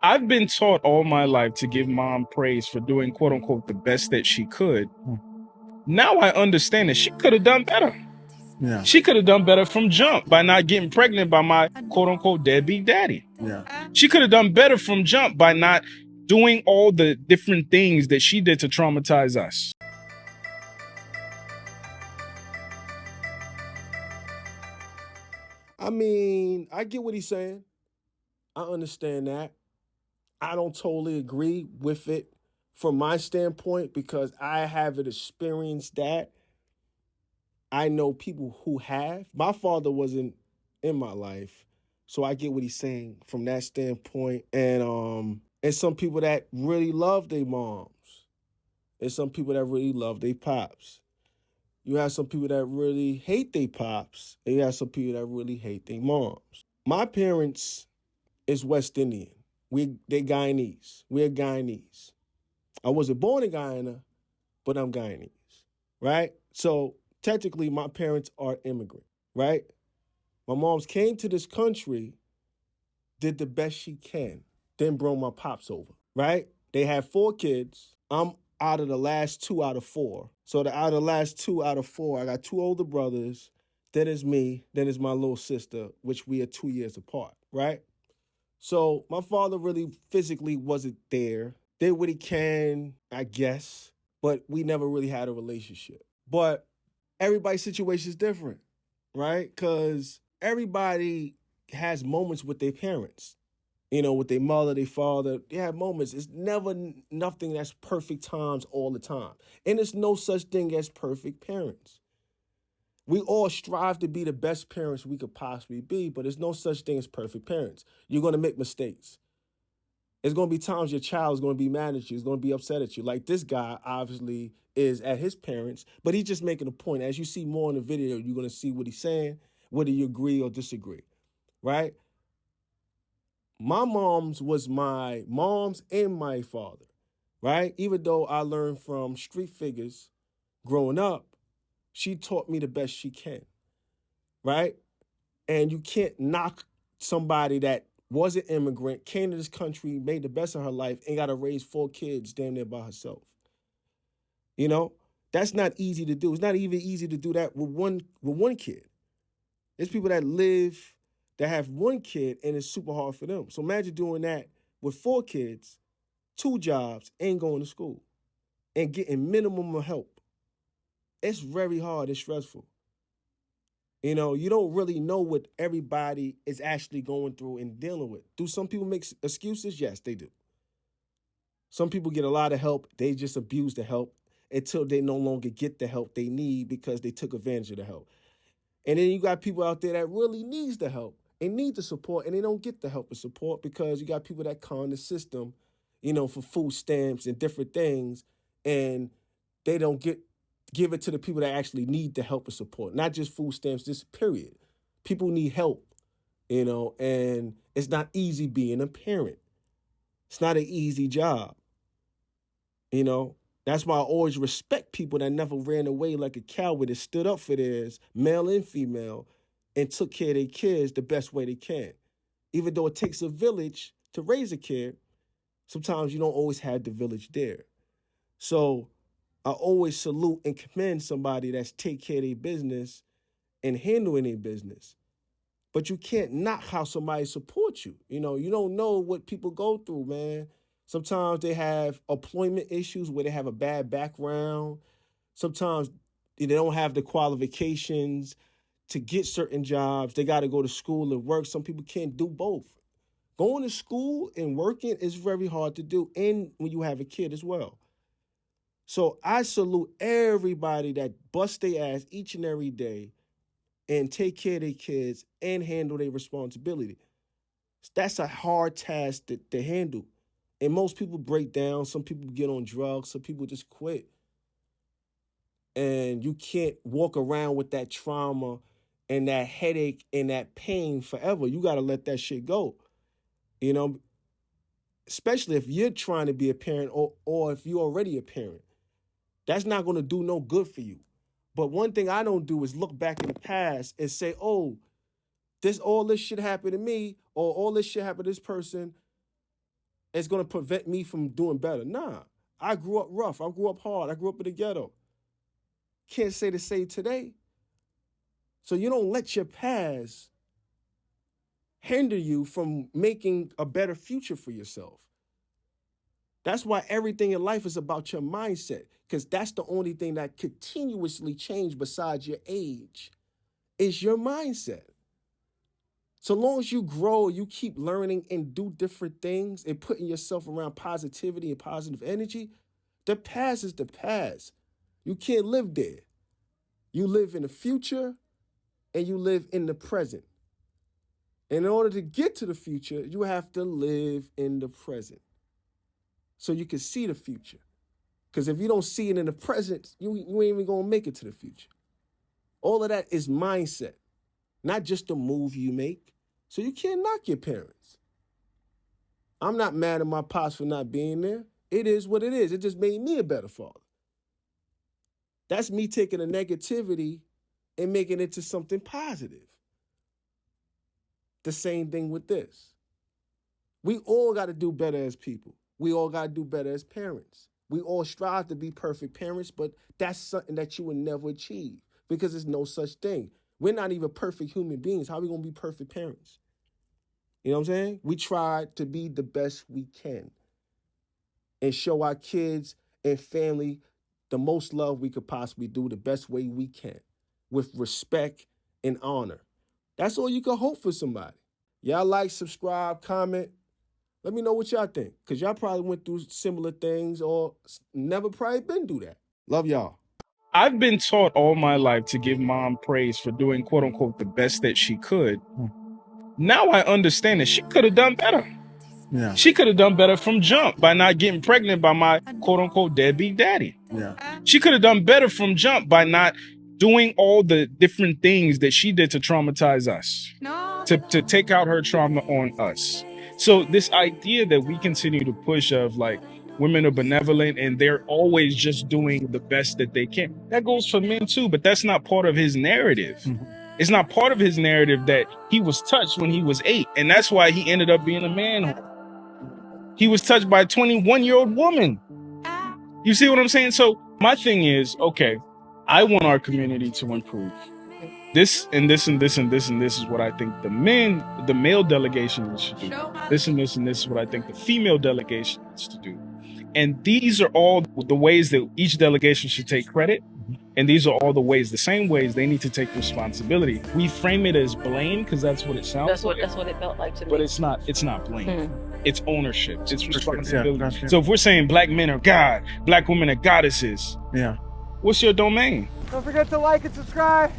I've been taught all my life to give mom praise for doing quote unquote the best that she could. Now I understand that she could have done better. Yeah. She could have done better from jump by not getting pregnant by my quote unquote deadbeat daddy. Yeah. She could have done better from jump by not doing all the different things that she did to traumatize us. I mean, I get what he's saying. I understand that. I don't totally agree with it from my standpoint because I haven't experienced that. I know people who have. My father wasn't in my life, so I get what he's saying from that standpoint. And some people that really love their moms, and some people that really love their pops. You have some people that really hate their pops, and you have some people that really hate their moms. My parents is West Indian. They Guyanese. We're Guyanese. I wasn't born in Guyana, but I'm Guyanese, right? So technically, my parents are immigrant, right? My mom's came to this country, did the best she can, then brought my pops over, right? They had 4 kids. I'm out of the last 2 out of 4. So out of the last 2 out of 4, I got 2 older brothers. Then it's me. Then it's my little sister, which we are 2 years apart, right? So my father really physically wasn't there. Did what he can, I guess, but we never really had a relationship. But everybody's situation is different, right? Because everybody has moments with their parents, with their mother, their father. They have moments. It's never nothing that's perfect times all the time. And there's no such thing as perfect parents. We all strive to be the best parents we could possibly be, but there's no such thing as perfect parents. You're going to make mistakes. There's going to be times your child is going to be mad at you, is going to be upset at you. Like this guy obviously is at his parents, but he's just making a point. As you see more in the video, you're going to see what he's saying, whether you agree or disagree, right? My mom's was my mom's and my father, right? Even though I learned from street figures growing up, she taught me the best she can, right? And you can't knock somebody that was an immigrant, came to this country, made the best of her life, and got to raise 4 kids damn near by herself. You know, that's not easy to do. It's not even easy to do that with one kid. There's people that live that have 1 kid, and it's super hard for them. So imagine doing that with 4 kids, 2 jobs, and going to school, and getting minimum of help. It's very hard and stressful. You don't really know what everybody is actually going through and dealing with. Do some people make excuses? Yes, they do. Some people get a lot of help. They just abuse the help until they no longer get the help they need because they took advantage of the help. And then you got people out there that really needs the help and need the support, and they don't get the help and support because you got people that con the system, for food stamps and different things, and they don't give it to the people that actually need the help and support. Not just food stamps, just period. People need help, and it's not easy being a parent. It's not an easy job, you know. That's why I always respect people that never ran away like a coward and stood up for theirs, male and female, and took care of their kids the best way they can. Even though it takes a village to raise a kid, sometimes you don't always have the village there. So I always salute and commend somebody that's take care of their business and handling their business. But you can't knock how somebody supports you. You don't know what people go through, man. Sometimes they have employment issues where they have a bad background. Sometimes they don't have the qualifications to get certain jobs. They got to go to school and work. Some people can't do both. Going to school and working is very hard to do, and when you have a kid as well. So I salute everybody that bust their ass each and every day and take care of their kids and handle their responsibility. That's a hard task to handle. And most people break down. Some people get on drugs. Some people just quit. And you can't walk around with that trauma and that headache and that pain forever. You got to let that shit go. You know, especially if you're trying to be a parent or if you're already a parent. That's not going to do no good for you. But one thing I don't do is look back in the past and say, oh, all this shit happened to me, or all this shit happened to this person. it's going to prevent me from doing better. Nah, I grew up rough. I grew up hard. I grew up in the ghetto. Can't say the same today. So you don't let your past hinder you from making a better future for yourself. That's why everything in life is about your mindset, because that's the only thing that continuously changes besides your age is your mindset. So long as you grow, you keep learning and do different things and putting yourself around positivity and positive energy, the past is the past. You can't live there. You live in the future and you live in the present. In order to get to the future, you have to live in the present so you can see the future. Because if you don't see it in the present, you ain't even going to make it to the future. All of that is mindset, not just the move you make. So you can't knock your parents. I'm not mad at my pops for not being there. It is what it is. It just made me a better father. That's me taking the negativity and making it to something positive. The same thing with this. We all got to do better as people. We all got to do better as parents. We all strive to be perfect parents, but that's something that you will never achieve because there's no such thing. We're not even perfect human beings. How are we going to be perfect parents? You know what I'm saying? We try to be the best we can and show our kids and family the most love we could possibly do the best way we can with respect and honor. That's all you can hope for somebody. Y'all like, subscribe, comment. Let me know what y'all think, because y'all probably went through similar things or never probably been through that. Love y'all. I've been taught all my life to give mom praise for doing quote unquote the best that she could. Now I understand that she could have done better. Yeah. She could have done better from jump by not getting pregnant by my quote unquote deadbeat daddy. Yeah. She could have done better from jump by not doing all the different things that she did to traumatize us, to take out her trauma on us. So this idea that we continue to push of like women are benevolent and they're always just doing the best that they can, that goes for men too, but that's not part of his narrative. It's not part of his narrative that he was touched when he was 8, and that's why he ended up being a man. He was touched by a 21-year-old woman. You see what I'm saying? So my thing is, okay, I want our community to improve. This and this and this and this and this is what I think the male delegation should do. This and this and this is what I think the female delegation needs to do. And these are all the ways that each delegation should take credit. And these are all the same ways they need to take responsibility. We frame it as blame because that's what it sounds like. That's what it felt like to me. But it's not blame. It's ownership. It's responsibility. Yeah. So if we're saying black men are God, black women are goddesses, Yeah. what's your domain? Don't forget to like and subscribe.